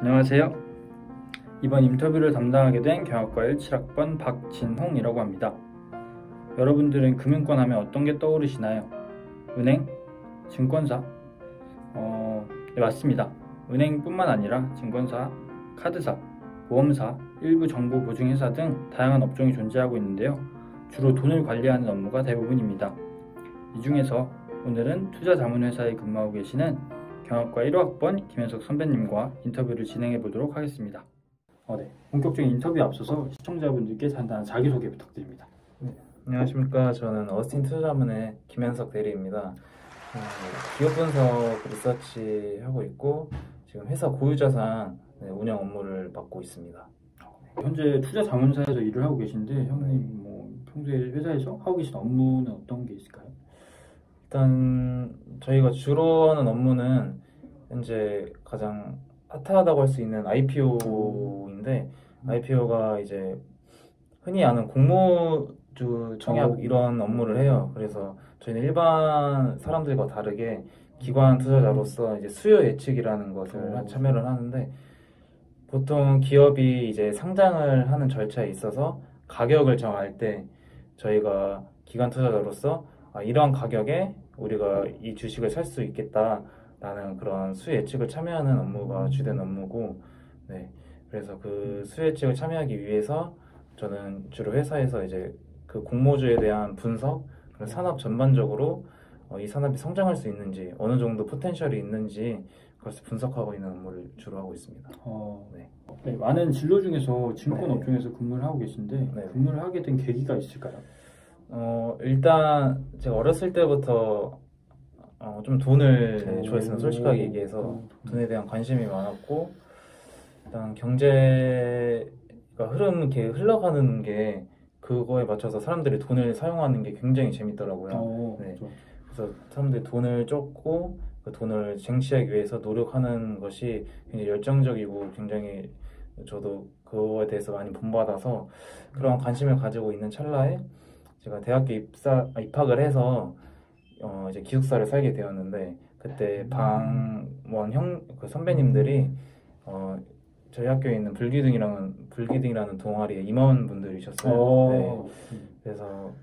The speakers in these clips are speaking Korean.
안녕하세요. 이번 인터뷰를 담당하게 된 경영학과 17학번 박진홍이라고 합니다. 여러분들은 금융권 하면 어떤 게 떠오르시나요? 은행? 증권사? 네, 맞습니다. 은행뿐만 아니라 증권사, 카드사, 보험사, 일부 정보 보증회사 등 다양한 업종이 존재하고 있는데요. 주로 돈을 관리하는 업무가 대부분입니다. 이 중에서 오늘은 투자자문회사에 근무하고 계시는 경영학과 1호학번 김현석 선배님과 인터뷰를 진행해 보도록 하겠습니다. 네. 본격적인 인터뷰에 앞서서 시청자분들께 간단한 자기소개 부탁드립니다. 네, 안녕하십니까. 저는 어스틴 투자자문의 김현석 대리입니다. 기업 분석 리서치 하고 있고 지금 회사 고유자산 운영 업무를 맡고 있습니다. 현재 투자자문사에서 일을 하고 계신데 형님 평소에 회사에서 하고 계신 업무는 어떤 게 있을까요? 일단 저희가 주로 하는 업무는 현재 가장 핫하다고 할 수 있는 IPO인데 IPO가 이제 흔히 아는 공모주 청약 이런 업무를 해요. 그래서 저희는 일반 사람들과 다르게 기관 투자자로서 이제 수요 예측이라는 것을 참여를 하는데 보통 기업이 이제 상장을 하는 절차에 있어서 가격을 정할 때 저희가 기관 투자자로서 이러한 가격에 우리가 이 주식을 살 수 있겠다라는 그런 수요 예측을 참여하는 업무가 주된 업무고, 네. 그래서 그 수요 예측을 참여하기 위해서 저는 주로 회사에서 이제 그 공모주에 대한 분석, 그리고 산업 전반적으로 이 산업이 성장할 수 있는지, 어느 정도 포텐셜이 있는지 그것을 분석하고 있는 업무를 주로 하고 있습니다. 네, 많은 진로 중에서 증권 업종에서 근무를 하고 계신데 근무를 하게 된 계기가 있을까요? 일단 제가 어렸을 때부터 좀 돈을 좋아했습니다. 솔직하게 얘기해서 돈에 대한 관심이 많았고 일단 경제가 이렇게 흘러가는 게 그거에 맞춰서 사람들이 돈을 사용하는 게 굉장히 재밌더라고요. 네. 그래서 사람들이 돈을 쫓고 그 돈을 쟁취하기 위해서 노력하는 것이 굉장히 열정적이고 굉장히 저도 그거에 대해서 많이 본받아서 그런 관심을 가지고 있는 찰나에 제가 대학교 입학을 해서 이제 기숙사를 살게 되었는데 그때 방원 그 선배님들이 저희 학교에 있는 불기둥이라는 동아리의 임원분들이셨어요. 네. 그래서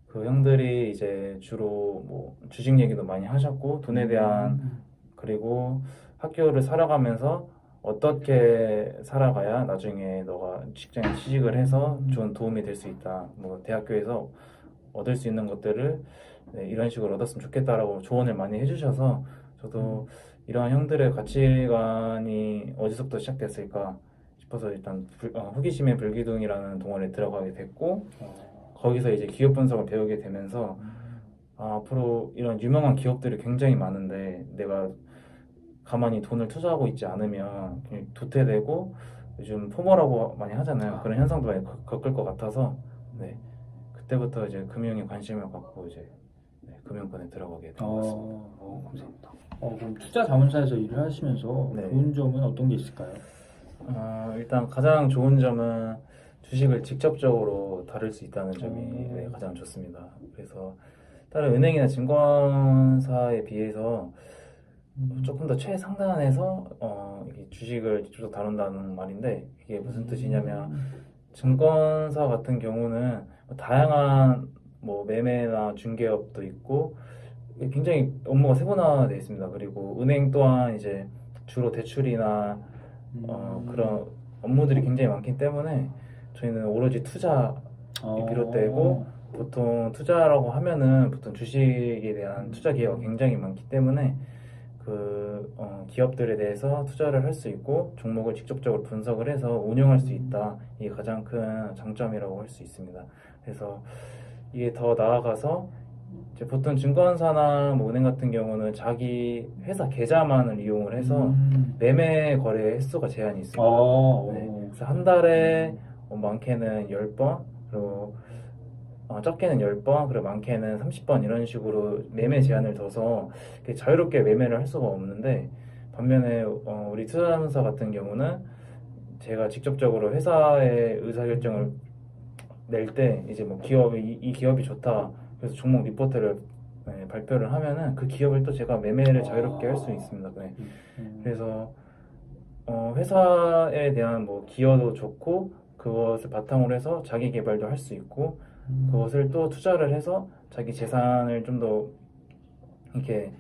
그 형들이 이제 주로 뭐 주식 얘기도 많이 하셨고 돈에 대한 그리고 학교를 살아가면서 어떻게 살아가야 나중에 너가 직장에 취직을 해서 좋은 도움이 될 수 있다. 뭐 대학교에서 얻을 수 있는 것들을 이런 식으로 얻었으면 좋겠다라고 조언을 많이 해주셔서 저도 이러한 형들의 가치관이 어디서부터 시작됐을까 싶어서 일단 호기심의 불기둥이라는 동아리에 들어가게 됐고 거기서 이제 기업 분석을 배우게 되면서 앞으로 이런 유명한 기업들이 굉장히 많은데 내가 가만히 돈을 투자하고 있지 않으면 도태되고 요즘 포모라고 많이 하잖아요. 그런 현상도 많이 겪을 것 같아서 그때부터 이제 금융에 관심을 갖고 이제 금융권에 들어가게 된 것 같습니다. 감사합니다. 그럼 투자자문사에서 일을 하시면서 좋은 점은 어떤 게 있을까요? 일단 가장 좋은 점은 주식을 직접적으로 다룰 수 있다는 점이 가장 좋습니다. 그래서 다른 은행이나 증권사에 비해서 조금 더 최상단에서 주식을 직접 다룬다는 말인데 이게 무슨 뜻이냐면 증권사 같은 경우는 다양한 뭐 매매나 중개업도 있고 굉장히 업무가 세분화되어 있습니다. 그리고 은행 또한 이제 주로 대출이나 그런 업무들이 굉장히 많기 때문에 저희는 오로지 투자에 비롯되고 보통 투자라고 하면은 보통 주식에 대한 투자 기회가 굉장히 많기 때문에 그 기업들에 대해서 투자를 할 수 있고 종목을 직접적으로 분석을 해서 운영할 수 있다. 이게 가장 큰 장점이라고 할 수 있습니다. 그래서 이게 더 나아가서 이제 보통 증권사나 뭐 은행 같은 경우는 자기 회사 계좌만을 이용을 해서 매매 거래 횟수가 제한이 있습니다. 그래서 한 달에 많게는 10번 그리고 적게는 10번 그리고 많게는 30번 이런 식으로 매매 제한을 둬서 자유롭게 매매를 할 수가 없는데 반면에 우리 투자자문사 같은 경우는 제가 직접적으로 회사의 의사결정을 낼 때 이제 뭐 이 기업이 좋다 그래서 종목 리포트를 발표를 하면은 그 기업을 또 제가 매매를 자유롭게 할 수 있습니다. 그래서 회사에 대한 뭐 기여도 좋고 그것을 바탕으로 해서 자기 개발도 할 수 있고 그것을 또 투자를 해서 자기 재산을 좀 더 이렇게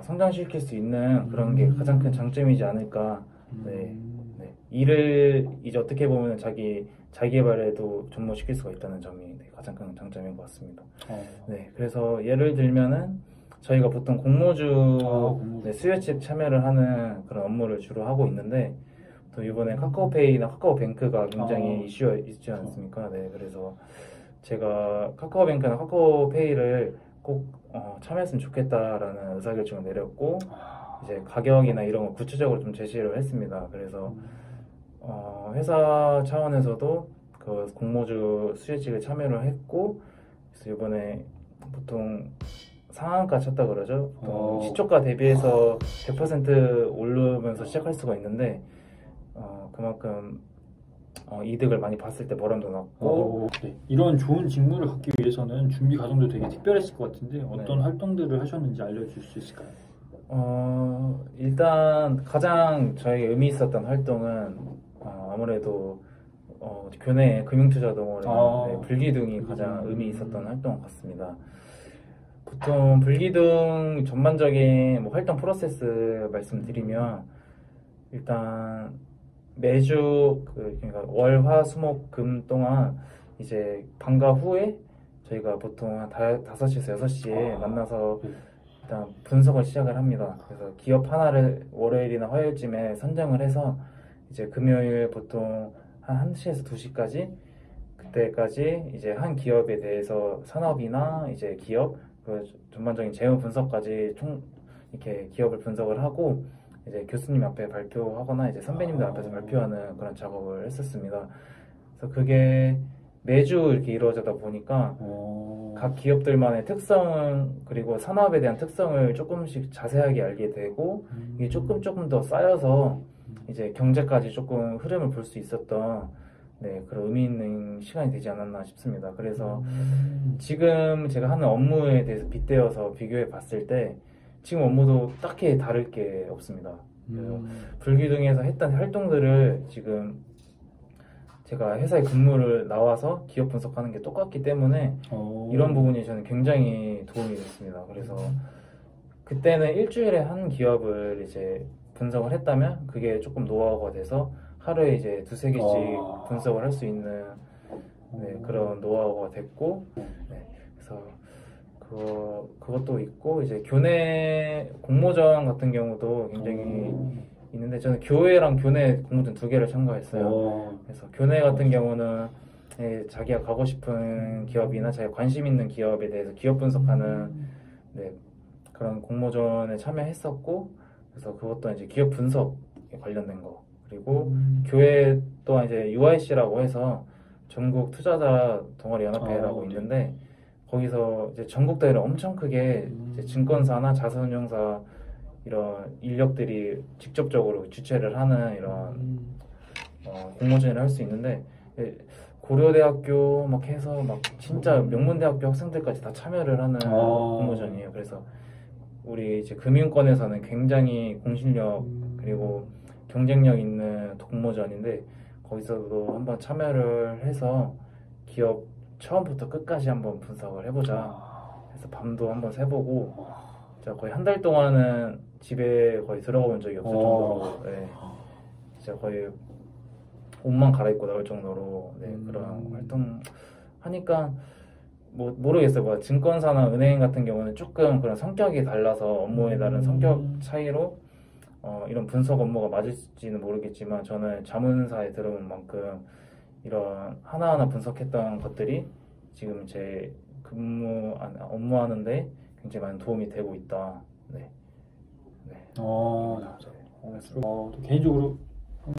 성장시킬 수 있는 그런 게 가장 큰 장점이지 않을까. 네. 네. 일을 이제 어떻게 보면 자기 개발에도 접목시킬 수가 있다는 점이 가장 큰 장점인 것 같습니다. 네. 그래서 예를 들면은 저희가 보통 공모주 네, 수요책 참여를 하는 그런 업무를 주로 하고 있는데 또 이번에 카카오페이나 카카오뱅크가 굉장히 이슈가 있지 않습니까? 네. 그래서 제가 카카오뱅크나 카카오페이를 꼭 참여했으면 좋겠다라는 의사결정을 내렸고 이제 가격이나 이런 거 구체적으로 좀 제시를 했습니다. 그래서 회사 차원에서도 그 공모주 수혜직에 참여를 했고 그래서 이번에 보통 상한가 쳤다 그러죠. 시초가 대비해서 100% 오르면서 시작할 수가 있는데 그만큼 이득을 많이 봤을 때 보람도 났고 네. 이런 좋은 직무를 갖기 위해서는 준비 과정도 되게 특별했을 것 같은데 어떤 활동들을 하셨는지 알려줄 수 있을까요? 일단 가장 저희 의미 있었던 활동은 아무래도 교내 금융투자동원의 네, 불기둥이 가장 의미 있었던 활동 같습니다. 보통 불기둥 전반적인 뭐 활동 프로세스 말씀드리면 일단 매주 그러니까 월, 화, 수, 목, 금 동안 이제 방과 후에 저희가 보통 한 5시에서 6시에 만나서 일단 분석을 시작을 합니다. 그래서 기업 하나를 월요일이나 화요일쯤에 선정을 해서 이제 금요일 보통 한 1시에서 2시까지 그때까지 이제 한 기업에 대해서 산업이나 이제 기업 그 전반적인 재무 분석까지 이렇게 기업을 분석을 하고 이제 교수님 앞에 발표하거나 이제 선배님들 앞에서 발표하는 그런 작업을 했었습니다. 그래서 그게 매주 이렇게 이루어지다 보니까 각 기업들만의 특성 그리고 산업에 대한 특성을 조금씩 자세하게 알게 되고 이게 조금 더 쌓여서 이제 경제까지 조금 흐름을 볼 수 있었던 네, 그런 의미 있는 시간이 되지 않았나 싶습니다. 그래서 지금 제가 하는 업무에 대해서 빗대어서 비교해 봤을 때 지금 업무도 딱히 다를 게 없습니다. 그래서 불기둥에서 했던 활동들을 지금 제가 회사에 근무를 나와서 기업 분석하는 게 똑같기 때문에 이런 부분이 저는 굉장히 도움이 됐습니다. 그래서 그때는 일주일에 한 기업을 이제 분석을 했다면 그게 조금 노하우가 돼서 하루에 이제 2-3개씩 분석을 할 수 있는 네, 그런 노하우가 됐고 네, 그래서 그것도 있고 이제 교내 공모전 같은 경우도 굉장히 있는데 저는 교회랑 교내 공모전 2개를 참가했어요. 그래서 교내 같은 경우는 자기가 가고 싶은 기업이나 자기가 관심 있는 기업에 대해서 기업 분석하는 네, 그런 공모전에 참여했었고 그래서 그것도 이제 기업 분석에 관련된 거 그리고 교회 또한 이제 UIC라고 해서 전국 투자자 동아리 연합회라고 있는데 거기서 이제 전국 대회를 엄청 크게 이제 증권사나 자산운용사 이런 인력들이 직접적으로 주최를 하는 이런 공모전을 할 수 있는데 고려대학교 막 해서 막 진짜 명문대학교 학생들까지 다 참여를 하는 공모전이에요. 그래서 우리 이제 금융권에서는 굉장히 공신력 그리고 경쟁력 있는 공모전인데 거기서도 한번 참여를 해서 기업 처음부터 끝까지 한번 분석을 해보자 해서 밤도 한번 새보고 제가 거의 한 달 동안은 집에 거의 들어가 본 적이 없을 정도로 네, 진짜 거의 옷만 갈아입고 나올 정도로 네, 그런 활동 하니까 뭐 모르겠어요. 뭐 증권사나 은행 같은 경우는 조금 그런 성격이 달라서 업무에 따른 성격 차이로 이런 분석 업무가 맞을지는 모르겠지만 저는 자문사에 들어온 만큼 이런 하나하나 분석했던 것들이 지금 제 업무하는데 굉장히 많은 도움이 되고 있다. 네. 또 개인적으로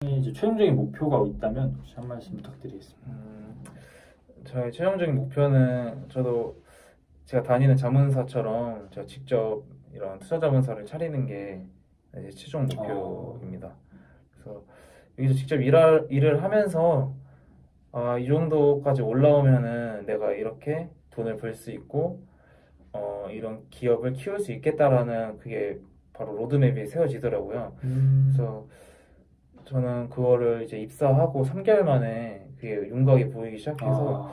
형이 이제 최종적인 목표가 있다면 혹시 한 말씀 부탁드리겠습니다. 저의 최종적인 목표는 제가 다니는 자문사처럼 제가 직접 이런 투자자문사를 차리는 게 이제 최종 목표입니다. 그래서 여기서 직접 일을 하면서 이 정도까지 올라오면은 내가 이렇게 돈을 벌 수 있고 이런 기업을 키울 수 있겠다라는 그게 바로 로드맵이 세워지더라고요. 그래서 저는 그거를 이제 입사하고 3개월 만에 그게 윤곽이 보이기 시작해서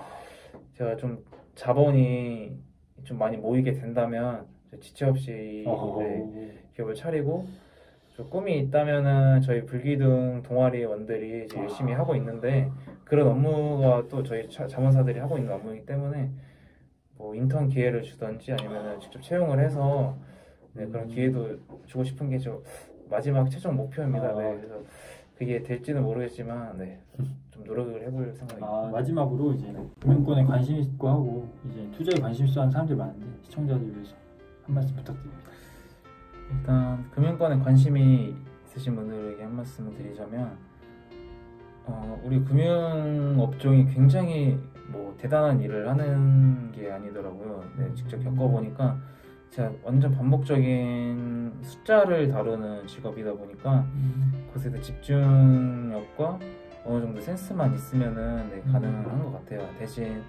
제가 좀 자본이 좀 많이 모이게 된다면 지체 없이 이제 기업을 차리고 좀 꿈이 있다면은 저희 불기둥 동아리원들이 이제 열심히 하고 있는데 그런 업무가 또 저희 자문사들이 하고 있는 업무이기 때문에 뭐 인턴 기회를 주던지 아니면은 직접 채용을 해서 네, 그런 기회도 주고 싶은 게 좀 마지막 최종 목표입니다. 네, 그래서 그게 될지는 모르겠지만 네, 좀 노력을 해볼 생각입니다. 마지막으로 이제 금융권에 관심 있고 하고 이제 투자에 관심 있어 하는 사람들이 많은데 시청자들 위해서 한 말씀 부탁드립니다. 일단 금융권에 관심이 있으신 분들에게 한 말씀을 드리자면 우리 금융업종이 굉장히 뭐 대단한 일을 하는 게 아니더라고요. 네, 직접 겪어보니까 제가 완전 반복적인 숫자를 다루는 직업이다 보니까 그것에 대한 집중력과 어느 정도 센스만 있으면은 네, 가능한 것 같아요. 대신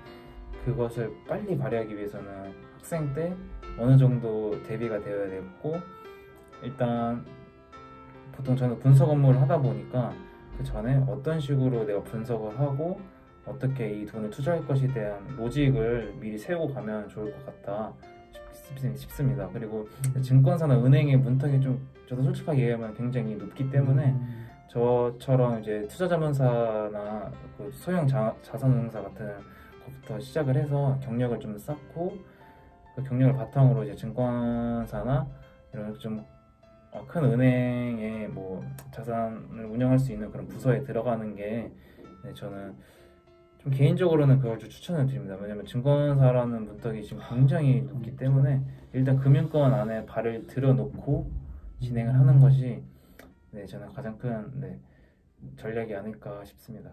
그것을 빨리 발휘하기 위해서는 학생 때 어느 정도 대비가 되어야 되고 일단 보통 저는 분석 업무를 하다 보니까 그 전에 어떤 식으로 내가 분석을 하고 어떻게 이 돈을 투자할 것에 대한 로직을 미리 세우고 가면 좋을 것 같다 싶습니다. 그리고 증권사나 은행의 문턱이 좀 저도 솔직하게 얘기하면 굉장히 높기 때문에 저처럼 이제 투자자문사나 그 소형 자산운용사 같은 것부터 시작을 해서 경력을 좀 쌓고 그 경력을 바탕으로 이제 증권사나 이런 좀 큰 은행에 뭐 자산을 운영할 수 있는 그런 부서에 들어가는 게 네, 저는 좀 개인적으로는 그걸 좀 추천을 드립니다. 왜냐면 증권사라는 문턱이 지금 굉장히 높기 때문에 일단 금융권 안에 발을 들여놓고 진행을 하는 것이 네, 저는 가장 큰 네, 전략이 아닐까 싶습니다.